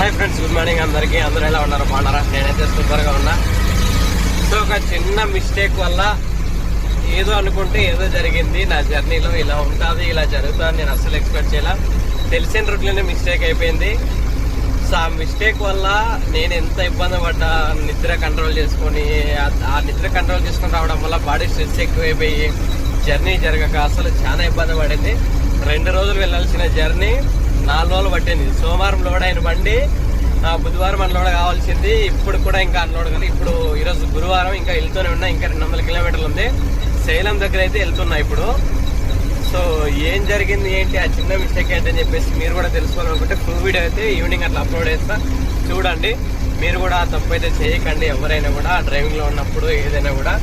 Hi friends, good morning అందరికీ. అందరూ ఎలా ఉన్నారు? బాగున్నారా? నేనైతే సూపర్గా ఉన్నా. సో ఒక చిన్న మిస్టేక్ వల్ల ఏదో అనుకుంటే ఏదో జరిగింది. నా జర్నీలో ఇలా ఉంటుంది, ఇలా జరుగుతుంది నేను అస్సలు ఎక్స్పెక్ట్ చేయాల. తెలిసిన రూట్లోనే మిస్టేక్ అయిపోయింది. సో ఆ మిస్టేక్ వల్ల నేను ఎంత ఇబ్బంది పడ్డా, నిద్ర కంట్రోల్ చేసుకొని ఆ నిద్ర కంట్రోల్ చేసుకొని రావడం వల్ల బాడీ స్ట్రెస్ ఎక్కువైపోయి జర్నీ జరగక అసలు చాలా ఇబ్బంది పడింది. 2 రోజులు వెళ్ళాల్సిన జర్నీ 4 రోజులు పట్టింది. సోమవారం లోడ్ అయిన బండి బుధవారం అన్లోడ్ కావాల్సింది. ఇప్పుడు కూడా ఇంకా అన్లోడ్ కాదు. ఇప్పుడు ఈరోజు గురువారం, ఇంకా వెళ్తూనే ఉన్నా. ఇంకా 200 కిలోమీటర్లు ఉంది. సేలం దగ్గర అయితే వెళ్తున్నా ఇప్పుడు. సో ఏం జరిగింది ఏంటి, ఆ చిన్న మిస్టేక్ ఏంటని చెప్పేసి మీరు కూడా తెలుసుకోవాలనుకుంటే ఫుల్ వీడియో అయితే ఈవినింగ్ అట్లా అప్లోడ్ చేస్తా, చూడండి. మీరు కూడా తప్పు అయితే చేయకండి. ఎవరైనా కూడా డ్రైవింగ్లో ఉన్నప్పుడు ఏదైనా కూడా.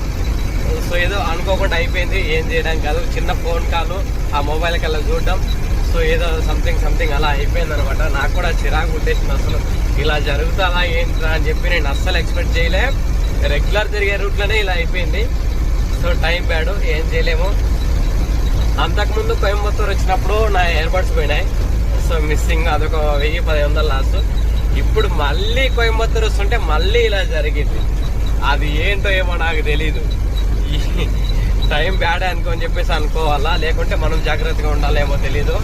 సో ఏదో అనుకోకుండా అయిపోయింది, ఏం చేయడానికి కాదు. చిన్న ఫోన్ కాల్ ఆ మొబైల్ కల్లా చూడడం, సో ఏదో సంథింగ్ అలా అయిపోయింది అనమాట. నాకు కూడా చిరాకు ఉద్దేశం, అసలు ఇలా జరుగుతుందా ఏంట్రా అని చెప్పి నేను అస్సలు ఎక్స్పెక్ట్ చేయలే. రెగ్యులర్ తిరిగే రూట్లోనే ఇలా అయిపోయింది. సో టైం బ్యాడ్, ఏం చేయలేము. అంతకుముందు కోయంబత్తూరు వచ్చినప్పుడు నా ఇయర్బడ్స్ పోయినాయి. సో మిస్సింగ్, అదొక 1000-1500 లాస్. ఇప్పుడు మళ్ళీ కోయంబత్తూరు వస్తుంటే మళ్ళీ ఇలా జరిగింది. అది ఏంటో ఏమో నాకు తెలీదు. టైం బ్యాడ్ అనుకోని చెప్పేసి అనుకోవాలా, లేకుంటే మనం జాగ్రత్తగా ఉండాలేమో తెలీదు.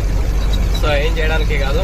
సో ఏం చేయడానికి కాదు.